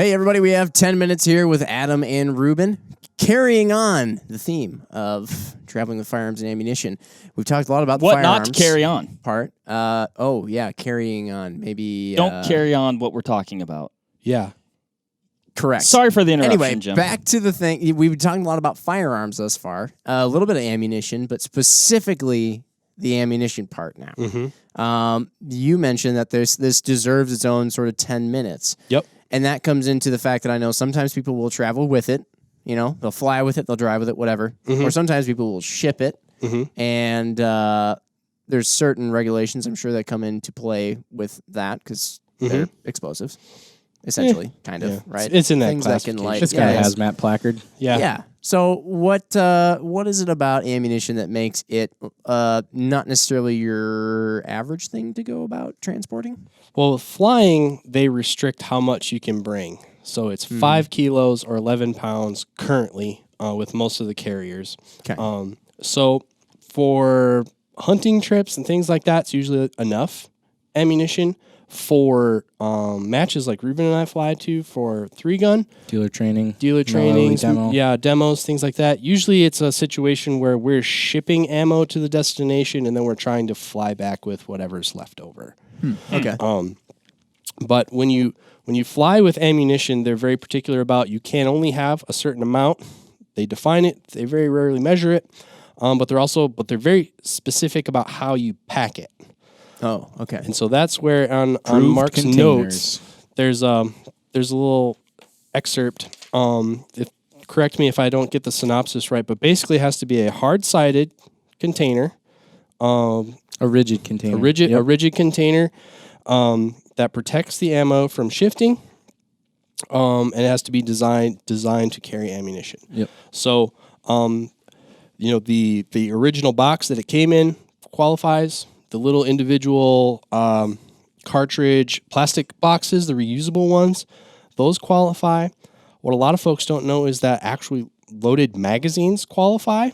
Hey, everybody, we have 10 minutes here with Adam and Ruben, carrying on the theme of traveling with firearms and ammunition. We've talked a lot about the what firearms not to carry on part. Carrying on. Maybe don't carry on what we're talking about. Yeah. Correct. Sorry for the interruption, anyway, Jim. Back to the thing. We've been talking a lot about firearms thus far, a little bit of ammunition, but specifically the ammunition part now. Mm-hmm. You mentioned that this deserves its own sort of 10 minutes. Yep. And that comes into the fact that I know sometimes people will travel with it. You know, they'll fly with it, they'll drive with it, whatever. Mm-hmm. Or sometimes people will ship it. Mm-hmm. And there's certain regulations, I'm sure, that come into play with that because they're explosives, essentially, kind of, right? It's in that Things that can light. It's got a hazmat placard. Yeah. Yeah. So what is it about ammunition that makes it not necessarily your average thing to go about transporting? Well, with flying, they restrict how much you can bring. So it's 5 kilos or 11 pounds currently with most of the carriers. Okay. So for hunting trips and things like that, it's usually enough ammunition. For matches like Ruben and I fly to for 3-gun. Dealer trainings, demos, things like that. Usually it's a situation where we're shipping ammo to the destination and then we're trying to fly back with whatever's left over. Okay. But when you fly with ammunition, they're very particular about you can only have a certain amount. They define it. They very rarely measure it. But they're very specific about how you pack it. Oh, okay. And so that's where on Mark's containers. notes, there's a little excerpt. Correct me if I don't get the synopsis right, but basically it has to be a hard-sided container. A rigid container. A rigid container that protects the ammo from shifting. And it has to be designed to carry ammunition. Yep. So, the original box that it came in qualifies. The little individual cartridge plastic boxes, the reusable ones, those qualify. What a lot of folks don't know is that actually loaded magazines qualify.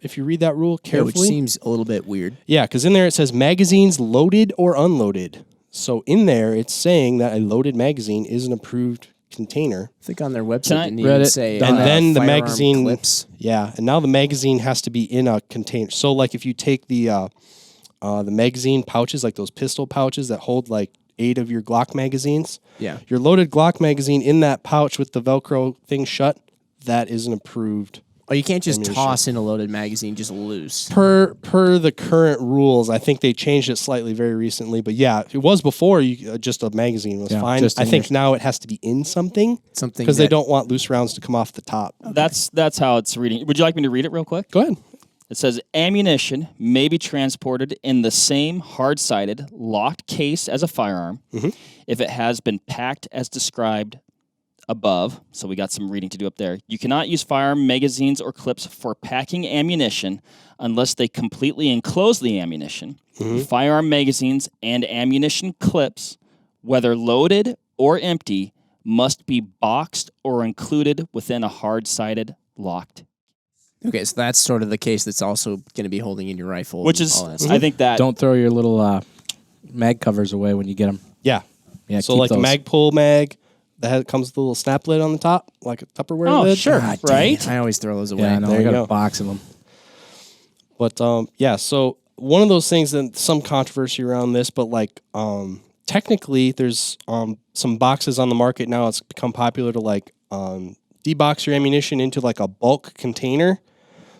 If you read that rule carefully. Which seems a little bit weird. Yeah, because in there it says magazines loaded or unloaded. So in there it's saying that a loaded magazine is an approved container. I think on their website Can didn't I- even Reddit, say and then the firearm magazine clips. Yeah, and now the magazine has to be in a container. So like if you take the magazine pouches, like those pistol pouches that hold like 8 of your Glock magazines. Yeah. Your loaded Glock magazine in that pouch with the Velcro thing shut, that is an approved. Oh, you can't just ammunition. toss in a loaded magazine just loose. Per the current rules, I think they changed it slightly very recently. But yeah, it was before just a magazine was fine. I think now it has to be in something because they don't want loose rounds to come off the top. Okay. That's how it's reading. Would you like me to read it real quick? Go ahead. It says, ammunition may be transported in the same hard-sided, locked case as a firearm if it has been packed as described above. So we got some reading to do up there. You cannot use firearm magazines or clips for packing ammunition unless they completely enclose the ammunition. Firearm magazines and ammunition clips, whether loaded or empty, must be boxed or included within a hard-sided, locked. Okay, so that's sort of the case that's also going to be holding in your rifle. Which is, I think that... Don't throw your little mag covers away when you get them. Yeah. So like the Magpul mag that comes with a little snap lid on the top, like a Tupperware lid. Sure, God, right? I always throw those away. Yeah, I know. There I you got go. a box of them. But so one of those things, and some controversy around this, but like technically there's some boxes on the market now. It's become popular to like debox your ammunition into like a bulk container.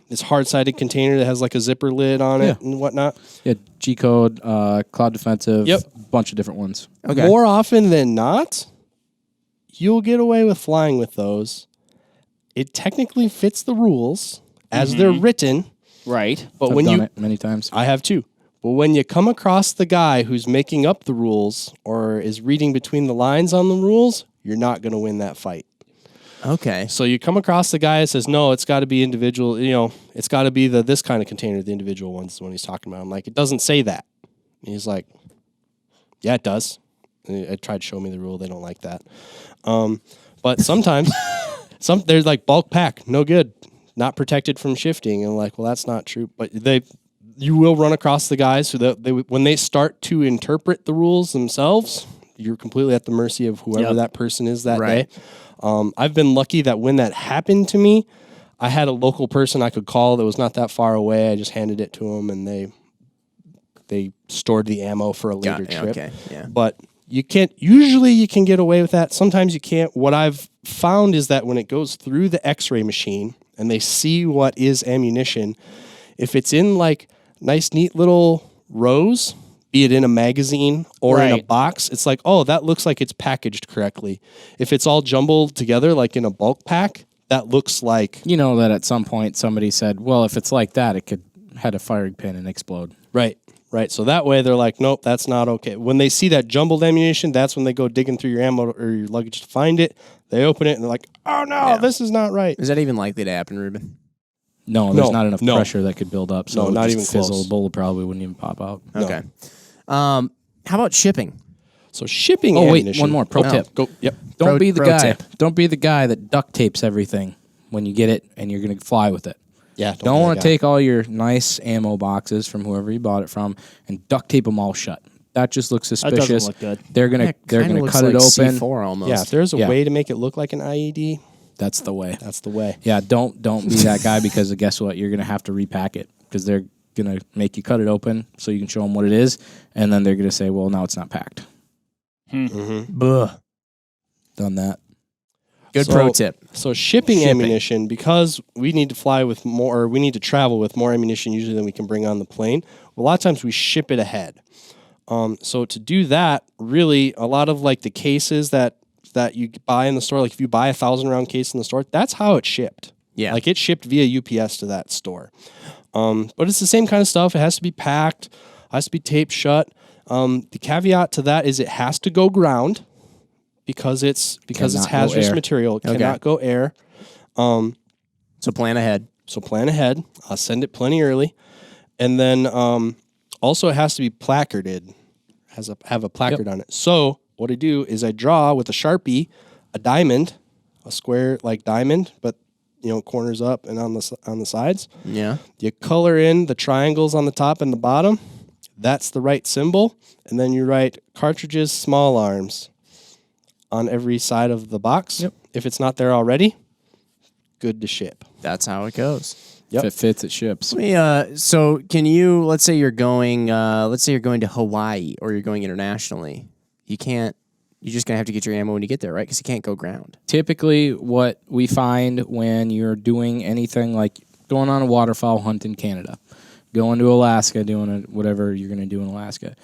This hard-sided container that has like a zipper lid on it and whatnot. Yeah, G-Code, Cloud Defensive, bunch of different ones. Okay. More often than not, you'll get away with flying with those. It technically fits the rules as they're written. Right. But I've when done it many times. I have too. But when you come across the guy who's making up the rules or is reading between the lines on the rules, you're not going to win that fight. Okay. So you come across the guy that says, no, it's got to be individual, it's got to be this kind of container, the individual ones is what he's talking about. I'm like, it doesn't say that. And he's like, yeah, it does. And I tried to show me the rule. They don't like that. But sometimes, there's like bulk pack, no good, not protected from shifting. And like, well, that's not true. But you will run across the guys who when they start to interpret the rules themselves, you're completely at the mercy of whoever Yep. that person is that Right. day. I've been lucky that when that happened to me, I had a local person I could call that was not that far away. I just handed it to them, and they stored the ammo for a later trip. Okay, yeah. But you can't. Usually, you can get away with that. Sometimes you can't. What I've found is that when it goes through the X-ray machine and they see what is ammunition, if it's in like nice, neat little rows, be it in a magazine or in a Right. box, it's like, oh, that looks like it's packaged correctly. If it's all jumbled together, like in a bulk pack, that looks like You know that at some point somebody said, well, if it's like that, it could had a firing pin and explode. right. So that way they're like, nope, that's not okay. When they see that jumbled ammunition, that's when they go digging through your ammo or your luggage to find it. They open it and they're like, oh no, this is not right. Is that even likely to happen, Ruben? No, there's not enough no. pressure that could build up. So No, it would not just even fizzle. close. A bullet probably wouldn't even pop out. Okay. How about shipping? So shipping Oh, wait, ammunition. one more pro Oh. tip. Go. Yep. Don't be the pro guy. tip. Don't be the guy that duct tapes everything when you get it and you're going to fly with it. Yeah. Don't want to take all your nice ammo boxes from whoever you bought it from and duct tape them all shut. That just looks That suspicious. doesn't look good. They're gonna cut it open. C4 almost. Yeah, if there's a Yeah. way to make it look like an IED, That's the way. that's the way. Yeah, don't be that guy because guess what? You're gonna have to repack it because they're gonna make you cut it open so you can show them what it is, and then they're gonna say, "Well, now it's not packed." Buh. Done that. Good So- pro tip. So shipping ammunition, because we need to fly with more, or we need to travel with more ammunition usually than we can bring on the plane. A lot of times we ship it ahead. So to do that, really, a lot of like the cases that you buy in the store, like if you buy a 1,000-round case in the store, that's how it's shipped. Yeah. Like it's shipped via UPS to that store. But it's the same kind of stuff. It has to be packed, has to be taped shut. The caveat to that is it has to go ground because it's Cannot go hazardous air. material. It cannot go air. So plan ahead. So plan ahead. I'll send it plenty early. And then also it has to be placarded, have a placard on it. So what I do is I draw with a Sharpie a diamond, a square like diamond, but corners up and on the sides. Yeah. You color in the triangles on the top and the bottom. That's the right symbol. And then you write cartridges, small arms on every side of the box. Yep. If it's not there already, good to ship. That's how it goes. Yep. If it fits, it ships. So can you, let's say you're going to Hawaii or you're going internationally. You're just going to have to get your ammo when you get there, right? Because you can't go ground. Typically, what we find when you're doing anything like going on a waterfowl hunt in Canada, going to Alaska, doing whatever you're going to do in Alaska,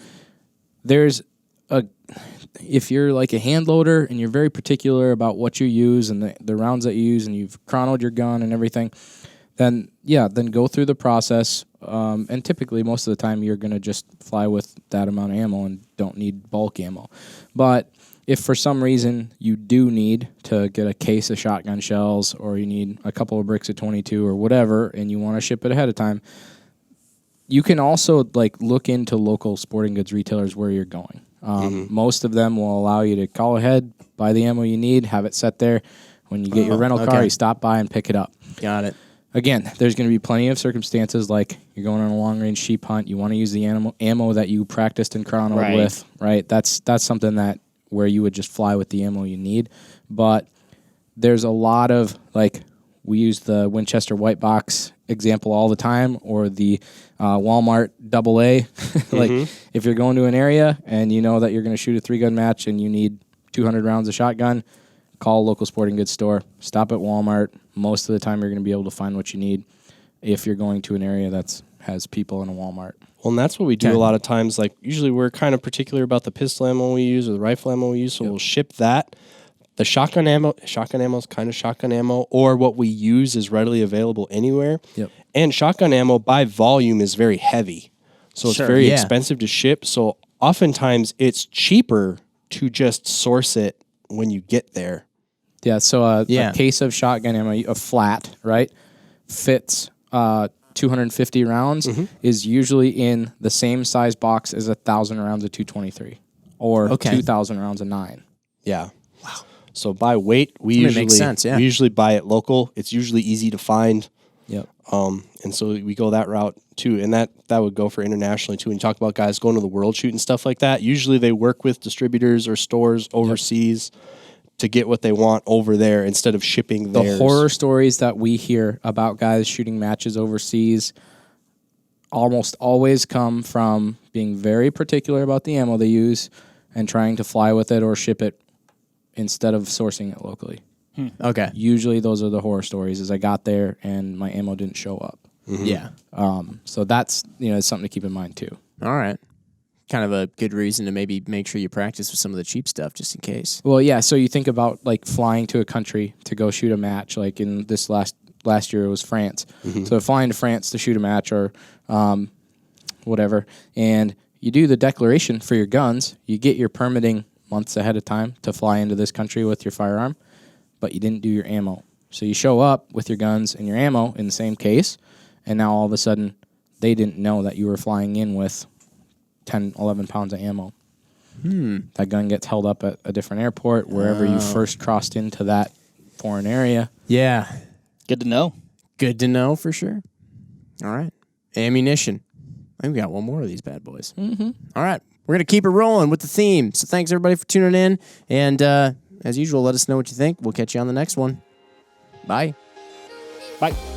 if you're like a hand loader and you're very particular about what you use and the rounds that you use and you've chronoed your gun and everything, then go through the process. And typically, most of the time, you're going to just fly with that amount of ammo and don't need bulk ammo. But if for some reason you do need to get a case of shotgun shells or you need a couple of bricks of 22 or whatever and you want to ship it ahead of time, you can also look into local sporting goods retailers where you're going. Most of them will allow you to call ahead, buy the ammo you need, have it set there. When you get your rental car, you stop by and pick it up. Got it. Again, there's going to be plenty of circumstances like you're going on a long-range sheep hunt. You want to use the ammo that you practiced and chronoed with, right? That's something that where you would just fly with the ammo you need. But there's a lot of we use the Winchester white box example all the time, or the Walmart AA. If you're going to an area and you know that you're going to shoot a 3-gun match and you need 200 rounds of shotgun, call a local sporting goods store. Stop at Walmart. Most of the time, you're going to be able to find what you need if you're going to an area that has people in a Walmart. Well, and that's what we do a lot of times. Usually we're kind of particular about the pistol ammo we use or the rifle ammo we use, so we'll ship that. The shotgun ammo is kind of shotgun ammo, or what we use is readily available anywhere. Yep. And shotgun ammo by volume is very heavy, so it's very expensive to ship. So oftentimes it's cheaper to just source it when you get there. Yeah, so a case of shotgun ammo, a flat, right, fits 250 rounds, is usually in the same size box as 1,000 rounds of 223 or 2,000 rounds of 9. Yeah. Wow. So by weight, we usually makes sense, yeah. we usually buy it local. It's usually easy to find. Yep. And so we go that route too, and that would go for internationally too. When you talk about guys going to the world shoot and stuff like that, usually they work with distributors or stores overseas to get what they want over there instead of shipping The theirs. horror stories that we hear about guys shooting matches overseas almost always come from being very particular about the ammo they use and trying to fly with it or ship it instead of sourcing it locally. Okay. Usually those are the horror stories is I got there and my ammo didn't show up. Yeah. So that's, it's something to keep in mind too. All right. Kind of a good reason to maybe make sure you practice with some of the cheap stuff just in case. Well, yeah, so you think about like flying to a country to go shoot a match, like in this last year it was France. So flying to France to shoot a match or whatever, and you do the declaration for your guns, you get your permitting months ahead of time to fly into this country with your firearm, but you didn't do your ammo. So you show up with your guns and your ammo in the same case, and now all of a sudden they didn't know that you were flying in with 10, 11 pounds of ammo. That gun gets held up at a different airport, wherever you first crossed into that foreign area. Yeah. Good to know. Good to know for sure. All right. Ammunition. I think we got one more of these bad boys. Mm-hmm. All right. We're going to keep it rolling with the theme. So thanks, everybody, for tuning in. And as usual, let us know what you think. We'll catch you on the next one. Bye. Bye.